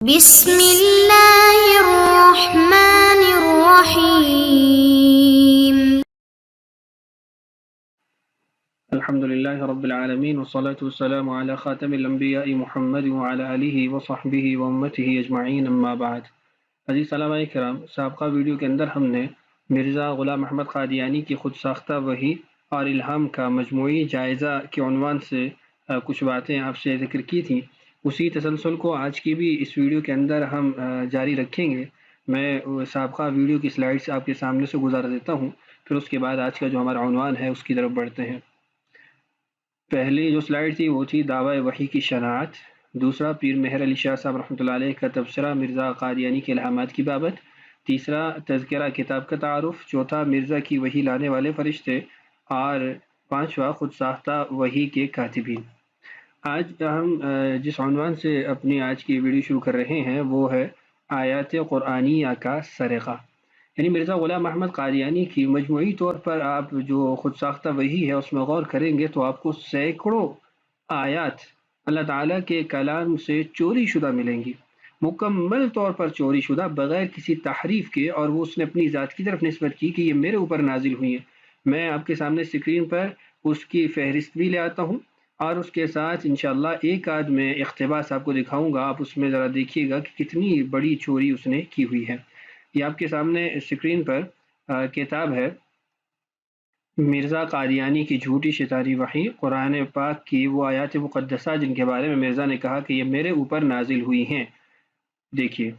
بسم اللہ الرحمن الرحیم۔ الحمد للہ رب العالمین والصلاة والسلام علی خاتم الانبیاء محمد وعلی آلہ وصحبہ وامتہ اجمعین، اما بعد۔ عزیز سلام کرام، سابقہ ویڈیو کے اندر ہم نے مرزا غلام احمد قادیانی کی خود ساختہ وحی اور الہام کا مجموعی جائزہ کے عنوان سے کچھ باتیں آپ سے ذکر کی تھیں۔ اسی تسلسل کو آج کی بھی اس ویڈیو کے اندر ہم جاری رکھیں گے۔ میں سابقہ ویڈیو کی سلائیڈز آپ کے سامنے سے گزار دیتا ہوں، پھر اس کے بعد آج کا جو ہمارا عنوان ہے اس کی طرف بڑھتے ہیں۔ پہلی جو سلائیڈ تھی وہ تھی دعوی وحی کی شناعت، دوسرا پیر مہر علی شاہ صاحب رحمۃ اللہ علیہ کا تبصرہ مرزا قادیانی کے الہامات کی بابت، تیسرا تذکرہ کتاب کا تعارف، چوتھا مرزا کی وحی لانے والے فرشتے، اور پانچواں خود ساختہ وحی کے کاتبین۔ آج ہم جس عنوان سے اپنی آج کی ویڈیو شروع کر رہے ہیں وہ ہے آیات قرآنیہ کا سرقہ، یعنی مرزا غلام احمد قادیانی کی مجموعی طور پر آپ جو خود ساختہ وحی ہے اس میں غور کریں گے تو آپ کو سینکڑوں آیات اللہ تعالیٰ کے کلام سے چوری شدہ ملیں گی، مکمل طور پر چوری شدہ، بغیر کسی تحریف کے، اور وہ اس نے اپنی ذات کی طرف نسبت کی کہ یہ میرے اوپر نازل ہوئی ہیں۔ میں آپ کے سامنے اسکرین پر اس کی فہرست بھی لے آتا ہوں، اور اس کے ساتھ انشاءاللہ ایک آدھ میں اقتباس آپ کو دکھاؤں گا، آپ اس میں ذرا دیکھیے گا کہ کتنی بڑی چوری اس نے کی ہوئی ہے۔ یہ آپ کے سامنے اسکرین پر کتاب ہے مرزا قادیانی کی جھوٹی شتاری وحی، قرآن پاک کی وہ آیات مقدسہ جن کے بارے میں مرزا نے کہا کہ یہ میرے اوپر نازل ہوئی ہیں۔ دیکھیے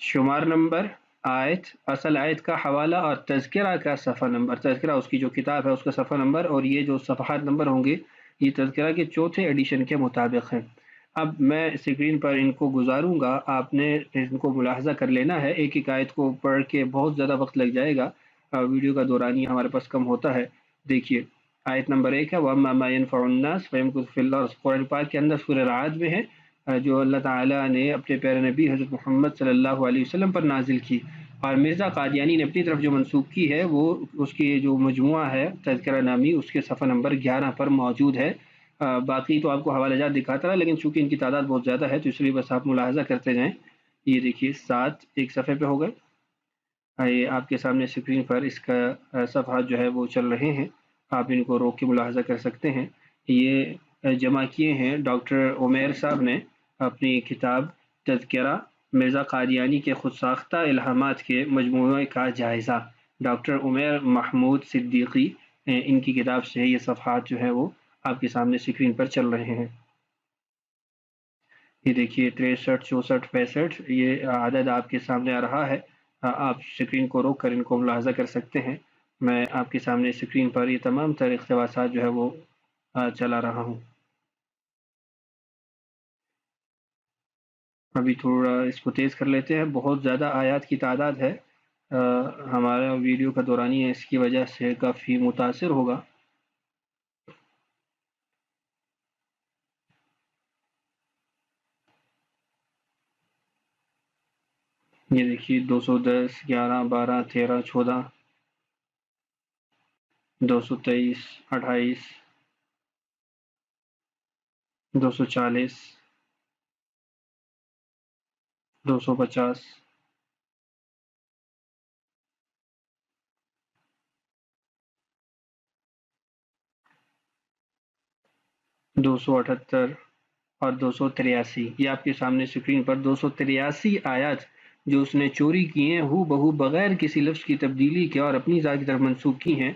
شمار نمبر، آیت، اصل آیت کا حوالہ اور تذکرہ کا صفحہ نمبر، تذکرہ اس کی جو کتاب ہے اس کا صفحہ نمبر، اور یہ جو صفحات نمبر ہوں گے یہ تذکرہ کے چوتھے ایڈیشن کے مطابق ہیں۔ اب میں اسکرین پر ان کو گزاروں گا، آپ نے ان کو ملاحظہ کر لینا ہے، ایک ایک آیت کو پڑھ کے بہت زیادہ وقت لگ جائے گا، ویڈیو کا دورانیہ ہمارے پاس کم ہوتا ہے۔ دیکھیے آیت نمبر 1 ہے وَأَمَّا مَا يَنْفَعُ النَّاسَ فَيَمْكُثُ فِي الْأَرْضِ، قرآن پاک کے اندر سورہ رعد میں ہے، جو اللہ تعالیٰ نے اپنے پیارے نبی حضرت محمد صلی اللہ علیہ وسلم پر نازل کی، اور مرزا قادیانی نے اپنی طرف جو منسوخ کی ہے وہ اس کی جو مجموعہ ہے تذکرہ نامی اس کے صفحہ نمبر 11 پر موجود ہے۔ باقی تو آپ کو حوالہ جات دکھاتا رہا، لیکن چونکہ ان کی تعداد بہت زیادہ ہے تو اس لیے بس آپ ملاحظہ کرتے جائیں۔ یہ دیکھیے 7 ایک صفحے پہ ہو گئے، یہ آپ کے سامنے اسکرین پر اس کا صفحات جو ہے وہ چل رہے ہیں، آپ ان کو روک کے ملاحظہ کر سکتے ہیں۔ یہ جمع کیے ہیں ڈاکٹر عمیر صاحب نے اپنی کتاب تذکرہ مرزا قادیانی کے خود ساختہ الہامات کے مجموعے کا جائزہ، ڈاکٹر عمیر محمود صدیقی، ان کی کتاب سے یہ صفحات جو ہے وہ آپ کے سامنے اسکرین پر چل رہے ہیں۔ یہ دیکھیے 63 64 65 یہ عدد آپ کے سامنے آ رہا ہے، آپ اسکرین کو روک کر ان کو ملاحظہ کر سکتے ہیں۔ میں آپ کے سامنے اسکرین پر یہ تمام تر اقتباسات جو ہے وہ چلا رہا ہوں۔ ابھی تھوڑا اس کو تیز کر لیتے ہیں، بہت زیادہ آیات کی تعداد ہے، ہمارا ویڈیو کا دورانیہ اس کی وجہ سے کافی متاثر ہوگا۔ یہ دیکھیے 210 11 12 13 14 223 28 240 250 278 اور 283، یہ آپ کے سامنے اسکرین پر 283 آیات جو اس نے چوری کی ہیں، ہو بہو بغیر کسی لفظ کی تبدیلی کے اور اپنی ذات کی طرف منسوخ کی ہیں،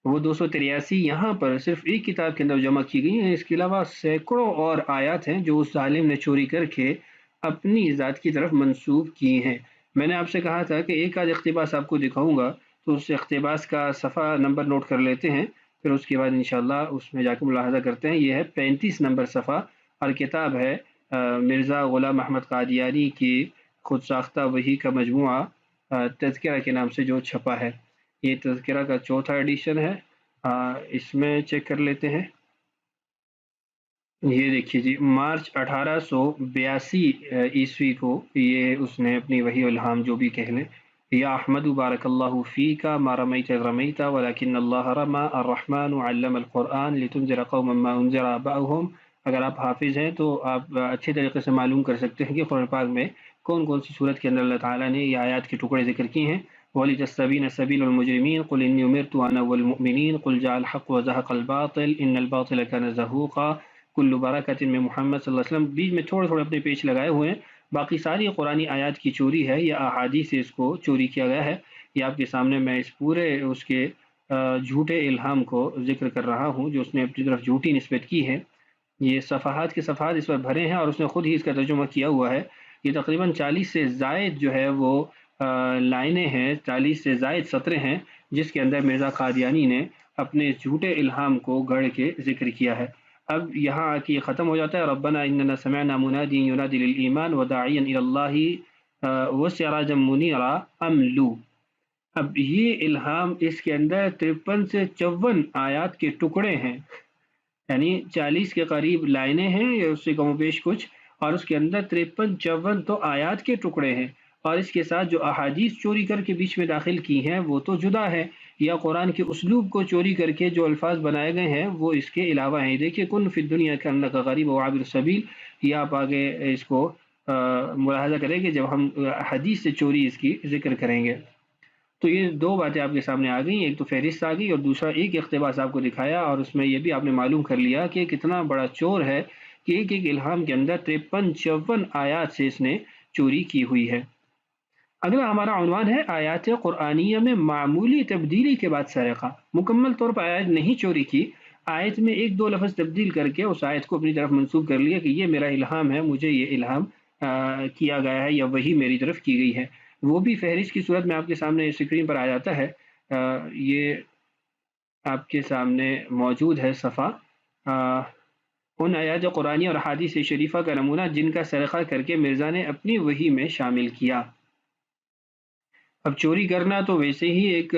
وہ 283 یہاں پر صرف ایک کتاب کے اندر جمع کی گئی ہیں۔ اس کے علاوہ سینکڑوں اور آیات ہیں جو اس ظالم نے چوری کر کے اپنی ذات کی طرف منسوخ کی ہیں۔ میں نے آپ سے کہا تھا کہ ایک آدھ اقتباس آپ کو دکھاؤں گا، تو اس اقتباس کا صفحہ نمبر نوٹ کر لیتے ہیں، پھر اس کے بعد انشاءاللہ اس میں جا کے ملاحظہ کرتے ہیں۔ یہ ہے 35 نمبر صفحہ، اور کتاب ہے مرزا غلام احمد قادیانی کی خود ساختہ وحی کا مجموعہ تذکرہ کے نام سے جو چھپا ہے۔ یہ تذکرہ کا چوتھا ایڈیشن ہے، اس میں چیک کر لیتے ہیں۔ یہ دیکھیے جی، مارچ 1882 عیسوی کو یہ اس نے اپنی وحی الہام جو بھی کہہ لیں، یا احمد بارک اللہ فیک ما رمیت اذ رمیت ولکن اللہ رمی الرحمن علم القرآن لتنذر قوما ما انذر آباؤہم اگر آپ حافظ ہیں تو آپ اچھے طریقے سے معلوم کر سکتے ہیں کہ قرآن پاک میں کون کون سی صورت کے اندر اللہ تعالیٰ نے یہ آیات کے ٹکڑے ذکر کیے ہیں. وَلِتَسْتَبِينَ سَبِيلُ الْمُجْرِمِينَ قُلْ إِنِّي أُمِرْتُ أَنْ أَوَّلَ الْمُؤْمِنِينَ قُلْ جَاءَ الْحَقُّ وَزَهَقَ الْبَاطِلُ إِنَّ الْبَاطِلَ كَانَ زَهُوقًا كُلُّ بَرَكَةٍ میں محمد صلی اللہ علیہ وسلم بیچ میں تھوڑے تھوڑے اپنے پیچ لگائے ہوئے ہیں. باقی ساری قرآنی آیات کی چوری ہے یا احادیث سے اس کو چوری کیا گیا ہے. یہ آپ کے سامنے میں اس پورے اس کے جھوٹے الہام کو ذکر کر رہا ہوں جو اس نے اپنی طرف جھوٹی نسبت کی ہے. یہ صفحات کے صفحات اس پر بھرے ہیں اور اس نے خود ہی اس کا ترجمہ کیا ہوا ہے. یہ تقریباً 40 سے زائد جو ہے وہ لائنیں ہیں، 40 سے زائد سطریں ہیں جس کے اندر مرزا قادیانی نے اپنے جھوٹے الہام کو گڑھ کے ذکر کیا ہے. اب یہاں آ کے یہ ختم ہو جاتا ہے ربنا اننا سمعنا منادی ینادی للایمان وداعیا الی اللہ وسراجا منیرا املو. اب یہ الہام اس کے اندر 53 سے 54 آیات کے ٹکڑے ہیں، یعنی 40 کے قریب لائنیں ہیں یا اس سے کم و بیش کچھ، اور اس کے اندر 53-54 تو آیات کے ٹکڑے ہیں، اور اس کے ساتھ جو احادیث چوری کر کے بیچ میں داخل کی ہیں وہ تو جدا ہے، یا قرآن کے اسلوب کو چوری کر کے جو الفاظ بنائے گئے ہیں وہ اس کے علاوہ ہیں. دیکھیے کن فی الدنیا کانک غریب وعابر السبیل، یہ آپ آگے اس کو ملاحظہ کریں کہ جب ہم حدیث سے چوری اس کی ذکر کریں گے. تو یہ دو باتیں آپ کے سامنے آ گئیں، ایک تو فہرست آ گئی اور دوسرا ایک اقتباس آپ کو دکھایا، اور اس میں یہ بھی آپ نے معلوم کر لیا کہ کتنا بڑا چور ہے کہ ایک ایک الہام کے اندر 53-54 آیات سے اس نے چوری کی ہوئی ہے. اگلا ہمارا عنوان ہے آیات قرآنیہ میں معمولی تبدیلی کے بعد سرقہ. مکمل طور پر آیت نہیں چوری کی، آیت میں ایک دو لفظ تبدیل کر کے اس آیت کو اپنی طرف منسوب کر لیا کہ یہ میرا الہام ہے، مجھے یہ الہام کیا گیا ہے یا وہی میری طرف کی گئی ہے. وہ بھی فہرست کی صورت میں آپ کے سامنے اسکرین پر آ جاتا ہے. یہ آپ کے سامنے موجود ہے صفحہ ان آیات قرآنی اور احادیث شریفہ کا نمونہ جن کا سرقہ کر کے مرزا نے اپنی وحی میں شامل کیا. اب چوری کرنا تو ویسے ہی ایک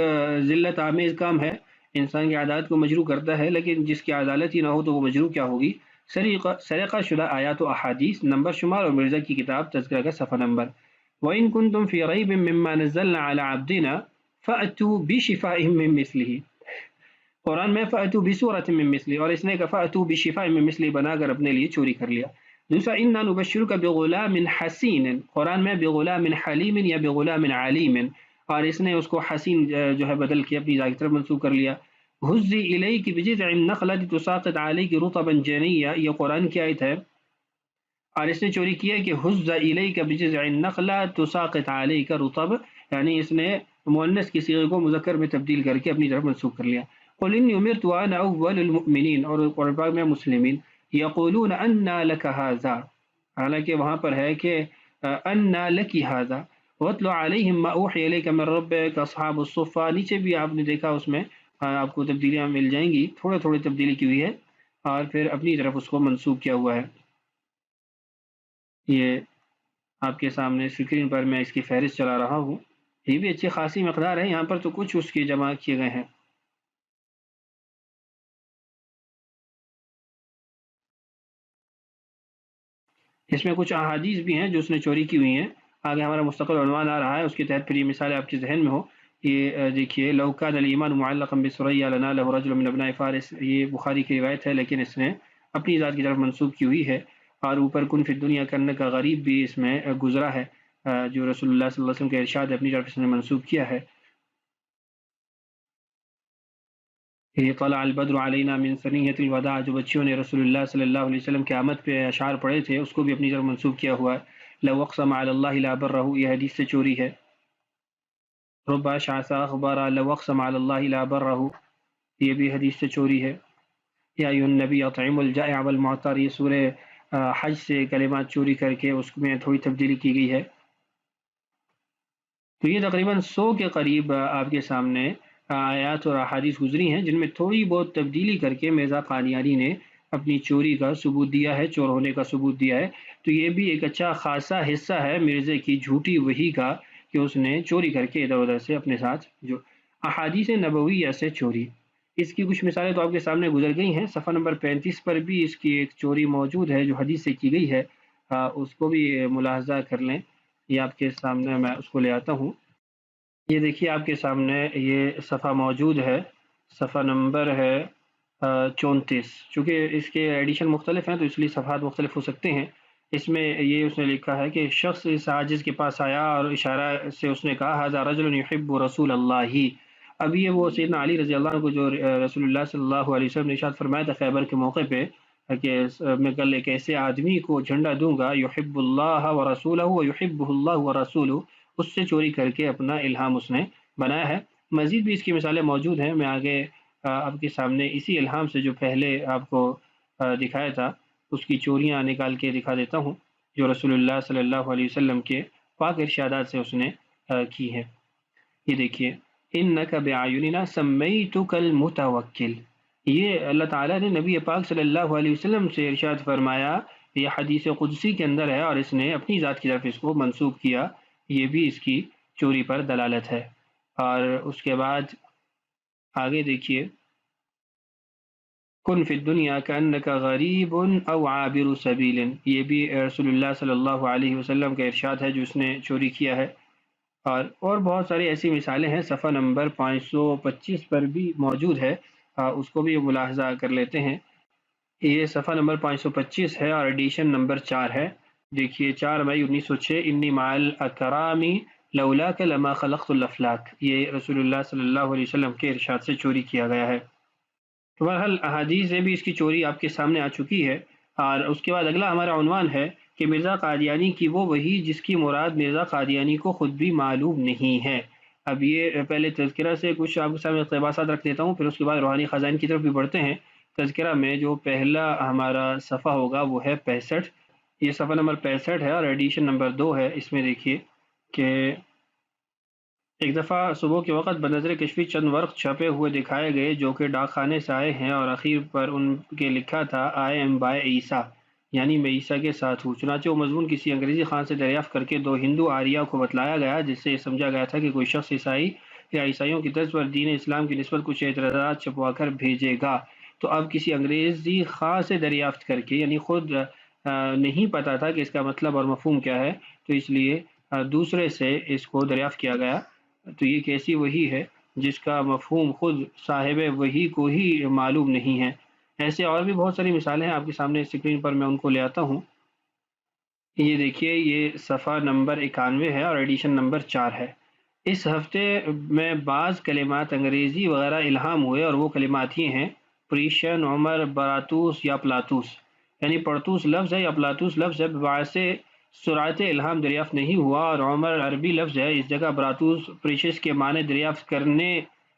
ذلت آمیز کام ہے، انسان کی عادات کو مجروح کرتا ہے، لیکن جس کی عدالت ہی نہ ہو تو وہ مجروح کیا ہوگی. سرقہ شدہ آیات و احادیث، نمبر شمار اور مرزا کی کتاب تذکرہ کا صفحہ نمبر. وَإِن كُنتُمْ فِي رَيْبٍ مِّمَّا نَزَّلْنَا عَلَىٰ عَبْدِنَا فَأْتُوا بِشِفَاءٍ مِّن مِّثْلِهِ. قرآن میں فَأْتُوا بِسُورَةٍ مِّن مِّثْلِهِ، اور اس نے کہا فَأْتُوا بِشِفَاءٍ مِّن مِّثْلِهِ بنا کر اپنے لیے چوری کر لیا. دوسرا اِنَّا نُبَشِّرُكَ بِغُلَامٍ حَسِينٍ، قرآن میں بِغُلَامٍ حَلِيمٍ یا بِغُلَامٍ عَلِيمٍ، اور اس نے اس کو حسین جو ہے بدل کے اپنی ذات کی طرف منسوب کر لیا. هُزِّي إِلَيْكِ بِجِذْعِ النَّخْلَةِ تُسَاقِطْ عَلَيْكِ رُطَبًا جَنِيًّا، یہ قرآن کی آیت ہے، اور اس نے چوری کیا کہ حُزَّ إِلَيْكَ بِجِذْعِ النَّخْلَةِ تُسَاقِطْ عَلَيْكَ رُطَبًا، یعنی اس نے مؤنث کی صیغے کو مذکر میں تبدیل کر کے اپنی طرف منسوب کر لیا. قُلْ إِنِّي أُمِرْتُ وَأَنَا أَوَّلُ الْمُؤْمِنِينَ، اور قرآن پاک میں مسلمین. يَقُولُونَ أَنَّىٰ لَكَ هَٰذَا، حالانکہ وہاں پر ہے کہ أَنَّىٰ لَكِ هَٰذَا وَاتْلُ عَلَيْهِم مَّا أُوحِيَ إِلَيْكَ مِن رَّبِّكَ أَصْحَابُ الصُّفَّةِ. نیچے بھی آپ نے دیکھا اس میں آپ کو تبدیلیاں مل جائیں گی، تھوڑے تھوڑے تبدیلی کی ہوئی ہے اور پھر اپنی طرف اس کو منسوب کیا ہوا ہے. یہ آپ کے سامنے اسکرین پر میں اس کی فہرست چلا رہا ہوں، یہ بھی اچھی خاصی مقدار ہے، یہاں پر تو کچھ اس کی جمع کیے گئے ہیں. اس میں کچھ احادیث بھی ہیں جو اس نے چوری کی ہوئی ہیں. آگے ہمارا مستقل عنوان آ رہا ہے، اس کے تحت پھر یہ مثالیں آپ کے ذہن میں ہو. یہ دیکھیے لو کان الایمان معلقا بثریا لناله رجل من ابناء فارس، یہ بخاری کی روایت ہے لیکن اس نے اپنی ذات کی طرف منسوب کی ہوئی ہے. اور اوپر کن فی الدنیا کرنے کا غریب بھی اس میں گزرا ہے جو رسول اللہ صلی اللہ علیہ وسلم کے ارشاد اپنی طرف اس نے منسوب کیا ہے. یہ طلع البدر علینا من ثنیۃ الوداع، جو بچیوں نے رسول اللہ صلی اللہ علیہ وسلم کی آمد پہ اشعار پڑھے تھے اس کو بھی اپنی طرف منسوب کیا ہوا ہے. لو اقسم علی اللہ لابرہ، یہ حدیث سے چوری ہے. رب اشعث اخبار لو اقسم علی اللہ لابرہ، یہ بھی حدیث سے چوری ہے. یا ایھا النبی اطعم الجائع والمعتر، یہ سورہ حج سے کلمات چوری کر کے اس میں تھوڑی تبدیلی کی گئی ہے. تو یہ تقریباً 100 کے قریب آپ کے سامنے آیات اور احادیث گزری ہیں جن میں تھوڑی بہت تبدیلی کر کے مرزا قادیانی نے اپنی چوری کا ثبوت دیا ہے، چور ہونے کا ثبوت دیا ہے. تو یہ بھی ایک اچھا خاصا حصہ ہے مرزے کی جھوٹی وحی کا کہ اس نے چوری کر کے ادھر ادھر سے اپنے ساتھ جو احادیث نبویہ سے چوری. اس کی کچھ مثالیں تو آپ کے سامنے گزر گئی ہیں. صفحہ نمبر 35 پر بھی اس کی ایک چوری موجود ہے جو حدیث سے کی گئی ہے، اس کو بھی ملاحظہ کر لیں. یہ آپ کے سامنے میں اس کو لے آتا ہوں. یہ دیکھیے آپ کے سامنے یہ صفحہ موجود ہے، صفحہ نمبر ہے 34۔ چونکہ اس کے ایڈیشن مختلف ہیں تو اس لیے صفحات مختلف ہو سکتے ہیں۔ اس میں یہ اس نے لکھا ہے کہ شخص اس عاجز کے پاس آیا اور اشارہ سے اس نے کہا ھذا رجل یحب رسول اللہ۔ اب یہ وہ سیدنا علی رضی اللہ عنہ کو جو رسول اللہ صلی اللہ علیہ وسلم نے ارشاد فرمایا تھا خیبر کے موقع پہ کہ میں کل ایک ایسے آدمی کو جھنڈا دوں گا یحب اللہ ورسولہ ویحبہ اللہ ورسولہ، اس سے چوری کر کے اپنا الہام اس نے بنایا ہے۔ مزید بھی اس کی مثالیں موجود ہیں، میں آگے آپ کے سامنے اسی الہام سے جو پہلے آپ کو دکھایا تھا اس کی چوریاں نکال کے دکھا دیتا ہوں جو رسول اللہ صلی اللہ علیہ وسلم کے پاک ارشادات سے اس نے کی ہے۔ یہ دیکھیے انک بِأَعْيُنِنَا سَمَّيْتُكَ الْمُتَوَكِّلِ، یہ اللہ تعالیٰ نے نبی پاک صلی اللہ علیہ وسلم سے ارشاد فرمایا، یہ حدیث قدسی کے اندر ہے اور اس نے اپنی ذات کی طرف اس کو منسوب کیا، یہ بھی اس کی چوری پر دلالت ہے۔ اور اس کے بعد آگے دیکھیے کن فی الدنیا کأنک غریب او عابر سبیل، یہ بھی رسول اللہ صلی اللہ علیہ وسلم کا ارشاد ہے جو اس نے چوری کیا ہے۔ اور بہت ساری ایسی مثالیں ہیں، صفحہ نمبر 525 پر بھی موجود ہے، اس کو بھی ملاحظہ کر لیتے ہیں۔ یہ صفحہ نمبر 525 ہے اور ایڈیشن نمبر 4 ہے۔ دیکھیے 4 مئی 1906 انی مع الاکرامی لولاک لما خلقت الافلاک، یہ رسول اللہ صلی اللہ علیہ وسلم کے ارشاد سے چوری کیا گیا ہے۔ بہرحال احادیث سے بھی اس کی چوری آپ کے سامنے آ چکی ہے۔ اور اس کے بعد اگلا ہمارا عنوان ہے کہ مرزا قادیانی کی وہ وحی جس کی مراد مرزا قادیانی کو خود بھی معلوم نہیں ہے۔ اب یہ پہلے تذکرہ سے کچھ آپ کے سامنے اقتباسات رکھ دیتا ہوں، پھر اس کے بعد روحانی خزائن کی طرف بھی بڑھتے ہیں۔ تذکرہ میں جو پہلا ہمارا صفحہ ہوگا وہ ہے 65، یہ صفحہ نمبر 65 ہے اور ایڈیشن نمبر 2 ہے۔ اس میں دیکھیے کہ ایک دفعہ صبح کے وقت بنظر کشفی چند ورق چھپے ہوئے دکھائے گئے جو کہ ڈاک خانے سے آئے ہیں، اور اخیر پر ان کے لکھا تھا آئی ایم بائی عیسیٰ، یعنی میں عیسیٰ کے ساتھ ہوں۔ چنانچہ وہ مضمون کسی انگریزی خان سے دریافت کر کے 2 ہندو آریہ کو بتلایا گیا، جس سے یہ سمجھا گیا تھا کہ کوئی شخص عیسائی یا عیسائیوں کی طرز پر دین اسلام کی نسبت کچھ اعتراضات چھپوا کر بھیجے گا۔ تو اب کسی انگریزی خان سے دریافت کر کے، یعنی خود نہیں پتا تھا کہ اس کا مطلب اور مفہوم کیا ہے، تو اس لیے دوسرے سے اس کو دریافت کیا گیا۔ تو یہ کیسی وحی ہے جس کا مفہوم خود صاحب وحی کو ہی معلوم نہیں ہے۔ ایسے اور بھی بہت ساری مثالیں ہیں، آپ کے سامنے اسکرین پر میں ان کو لے آتا ہوں۔ یہ دیکھیے یہ صفحہ نمبر 91 ہے اور ایڈیشن نمبر 4 ہے۔ اس ہفتے میں بعض کلمات انگریزی وغیرہ الہام ہوئے اور وہ کلمات یہ ہیں پریشن، عمر، براتوس یا پلاتوس، یعنی پڑتوس لفظ ہے یا پلاتوس لفظ ہے، باعث سرعت الہام دریافت نہیں ہوا، اور عمر عربی لفظ ہے، اس جگہ براتوس پریشس کے معنی دریافت کرنے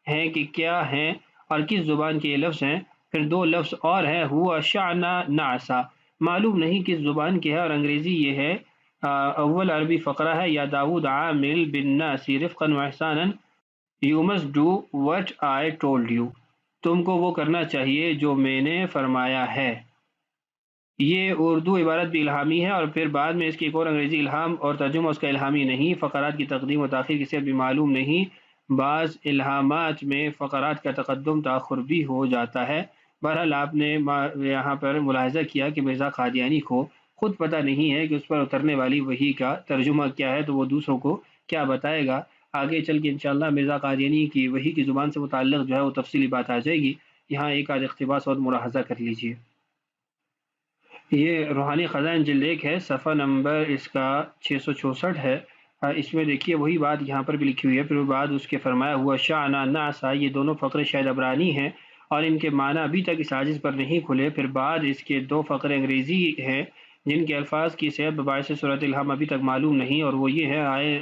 ہیں کہ کیا ہیں اور کس زبان کے یہ لفظ ہیں۔ پھر 2 لفظ اور ہیں ہوا شعنا نعسا، معلوم نہیں کس زبان کے ہے اور انگریزی یہ ہے۔ اول عربی فقرہ ہے یا داود عامل بالناس رفقا و احسانا you must do what I told you, تم کو وہ کرنا چاہیے جو میں نے فرمایا ہے۔ یہ اردو عبارت بھی الہامی ہے، اور پھر بعد میں اس کی ایک اور انگریزی الہام اور ترجمہ اس کا الہامی نہیں۔ فقرات کی تقدیم و تاخیر کی صحت بھی معلوم نہیں، بعض الہامات میں فقرات کا تقدم تاخر بھی ہو جاتا ہے۔ بہرحال آپ نے یہاں پر ملاحظہ کیا کہ مرزا قادیانی کو خود پتہ نہیں ہے کہ اس پر اترنے والی وحی کا ترجمہ کیا ہے، تو وہ دوسروں کو کیا بتائے گا۔ آگے چل کے انشاءاللہ مرزا قادیانی کی وحی کی زبان سے متعلق جو ہے وہ تفصیلی بات آ جائے گی۔ یہاں ایک آدھ اقتباس اور ملاحظہ کر لیجئے۔ یہ روحانی خزائن جلد 1 ہے، صفحہ نمبر اس کا 664 ہے۔ اس میں دیکھیے وہی بات یہاں پر بھی لکھی ہوئی ہے، پھر بعد اس کے فرمایا ہوا شعنا نعسا، یہ دونوں فقرے شاید عبرانی ہیں اور ان کے معنی ابھی تک اس عاجز پر نہیں کھلے۔ پھر بعد اس کے 2 فقرے انگریزی ہیں جن کے الفاظ کی صحت بباعث صورت الہام ابھی تک معلوم نہیں، اور وہ یہ ہے I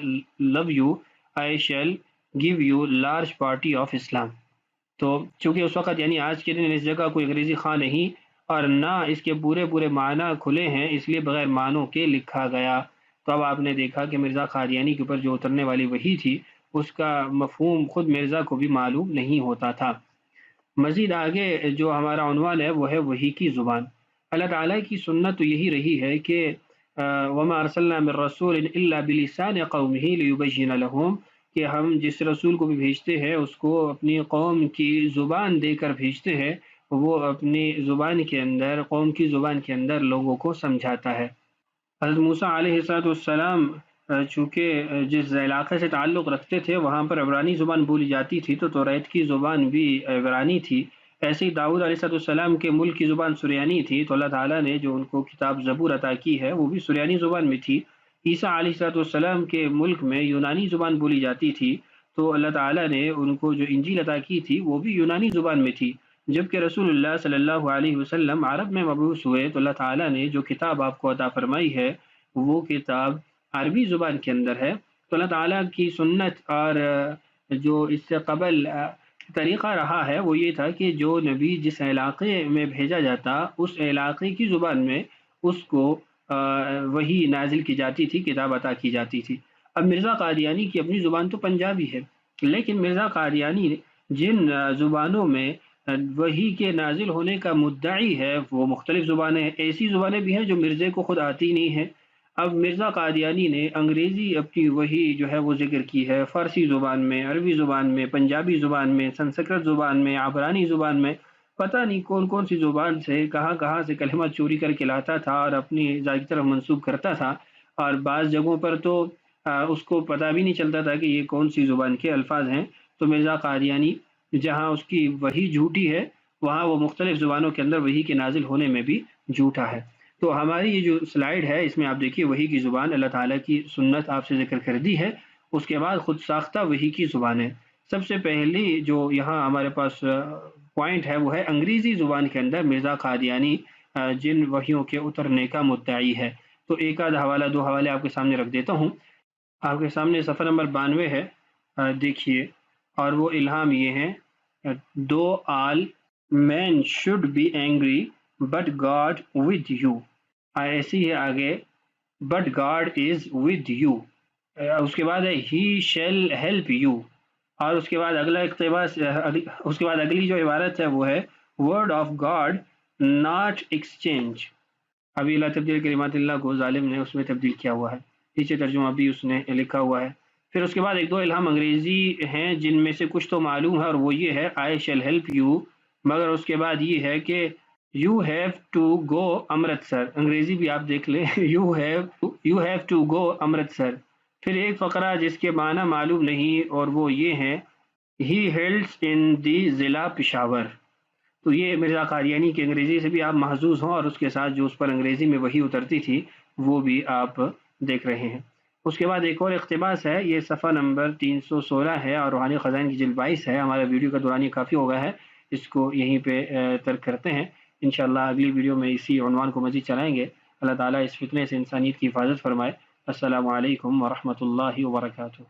love you I shall give you large party of Islam. تو چونکہ اس وقت یعنی آج کے دن اس جگہ کوئی انگریزی خواں نہیں اور نہ اس کے پورے معنی کھلے ہیں، اس لیے بغیر معنوں کے لکھا گیا۔ تو اب آپ نے دیکھا کہ مرزا قادیانی کے اوپر جو اترنے والی وحی تھی اس کا مفہوم خود مرزا کو بھی معلوم نہیں ہوتا تھا۔ مزید آگے جو ہمارا عنوان ہے وہ ہے وحی کی زبان۔ اللہ تعالیٰ کی سنت تو یہی رہی ہے کہ وما ارسلنا من رسول الا بلسان قومه ليبين لهم، کہ ہم جس رسول کو بھی بھیجتے ہیں اس کو اپنی قوم کی زبان دے کر بھیجتے ہیں، وہ اپنی زبان کے اندر، قوم کی زبان کے اندر لوگوں کو سمجھاتا ہے۔ حضرت موسیٰ علیہ السلام چونکہ جس علاقے سے تعلق رکھتے تھے وہاں پر عبرانی زبان بولی جاتی تھی، تو توریت کی زبان بھی عبرانی تھی، ایسے ہی داؤد علیہ السلام کے ملک کی زبان سریانی تھی، تو اللہ تعالیٰ نے جو ان کو کتاب زبور عطا کی ہے وہ بھی سریانی زبان میں تھی۔ عیسیٰ علیہ السلام کے ملک میں یونانی زبان بولی جاتی تھی، تو اللہ تعالیٰ نے ان کو جو انجیل عطا کی تھی وہ بھی یونانی زبان میں تھی۔ جبکہ رسول اللہ صلی اللہ علیہ وسلم عرب میں مبعوث ہوئے تو اللہ تعالیٰ نے جو کتاب آپ کو عطا فرمائی ہے وہ کتاب عربی زبان کے اندر ہے۔ تو اللہ تعالیٰ کی سنت اور جو اس سے قبل طریقہ رہا ہے وہ یہ تھا کہ جو نبی جس علاقے میں بھیجا جاتا اس علاقے کی زبان میں اس کو وہی نازل کی جاتی تھی، کتاب عطا کی جاتی تھی۔ اب مرزا قادیانی کی اپنی زبان تو پنجابی ہے، لیکن مرزا قادیانی جن زبانوں میں وحی کے نازل ہونے کا مدعی ہے وہ مختلف زبانیں ہیں۔ ایسی زبانیں بھی ہیں جو مرزے کو خود آتی نہیں ہیں۔ اب مرزا قادیانی نے انگریزی اپنی وحی جو ہے وہ ذکر کی ہے، فارسی زبان میں، عربی زبان میں، پنجابی زبان میں، سنسکرت زبان میں، عبرانی زبان میں، پتہ نہیں کون کون سی زبان سے کہاں سے کلمات چوری کر کے لاتا تھا اور اپنی ذات کی طرف منسوب کرتا تھا، اور بعض جگہوں پر تو اس کو پتہ بھی نہیں چلتا تھا کہ یہ کون سی زبان کے الفاظ ہیں۔ تو مرزا قادیانی جہاں اس کی وحی جھوٹی ہے وہاں وہ مختلف زبانوں کے اندر وحی کے نازل ہونے میں بھی جھوٹا ہے۔ تو ہماری یہ جو سلائیڈ ہے اس میں آپ دیکھیے وحی کی زبان اللہ تعالیٰ کی سنت آپ سے ذکر کر دی ہے، اس کے بعد خود ساختہ وحی کی زبان ہے۔ سب سے پہلی جو یہاں ہمارے پاس پوائنٹ ہے وہ ہے انگریزی زبان کے اندر مرزا قادیانی جن وحیوں کے اترنے کا مدعی ہے۔ تو ایک آدھ حوالہ دو حوالے آپ کے سامنے رکھ دیتا ہوں۔ آپ کے سامنے صفحہ نمبر 92 ہے، دیکھیے، اور وہ الہام یہ ہیں: do all men should be angry but God with you. ایسی ہے آگے but God is with you, اس کے بعد ہے ہی شیل ہیلپ یو، اور اس کے بعد اگلا اقتباس، اس کے بعد اگلی جو عبارت ہے وہ ہے word of God not exchange. ابھی لا تبدیل کلمات اللہ کو ظالم نے اس میں تبدیل کیا ہوا ہے، نیچے ترجمہ بھی اس نے لکھا ہوا ہے۔ پھر اس کے بعد ایک دو الہام انگریزی ہیں جن میں سے کچھ تو معلوم ہے، اور وہ یہ ہے آئی شیل ہیلپ یو، مگر اس کے بعد یہ ہے کہ you have to go Amritsar. انگریزی بھی آپ دیکھ لیں، you have to go Amritsar. پھر ایک فقرہ جس کے معنی معلوم نہیں اور وہ یہ ہے ہی ہیلڈس ان دی ضلع پشاور۔ تو یہ مرزا قادیانی کی انگریزی سے بھی آپ محظوظ ہوں، اور اس کے ساتھ جو اس پر انگریزی میں وحی اترتی تھی وہ بھی آپ دیکھ رہے ہیں۔ اس کے بعد ایک اور اقتباس ہے، یہ صفحہ نمبر 316 ہے اور روحانی خزائن کی جلد 22 ہے۔ ہمارا ویڈیو کا دوران یہ کافی ہو گیا ہے، اس کو یہیں پہ ترک کرتے ہیں۔ انشاءاللہ اگلی ویڈیو میں اسی عنوان کو مزید چلائیں گے۔ اللہ تعالیٰ اس فتنے سے انسانیت کی حفاظت فرمائے۔ السلام علیکم ورحمۃ اللہ وبرکاتہ۔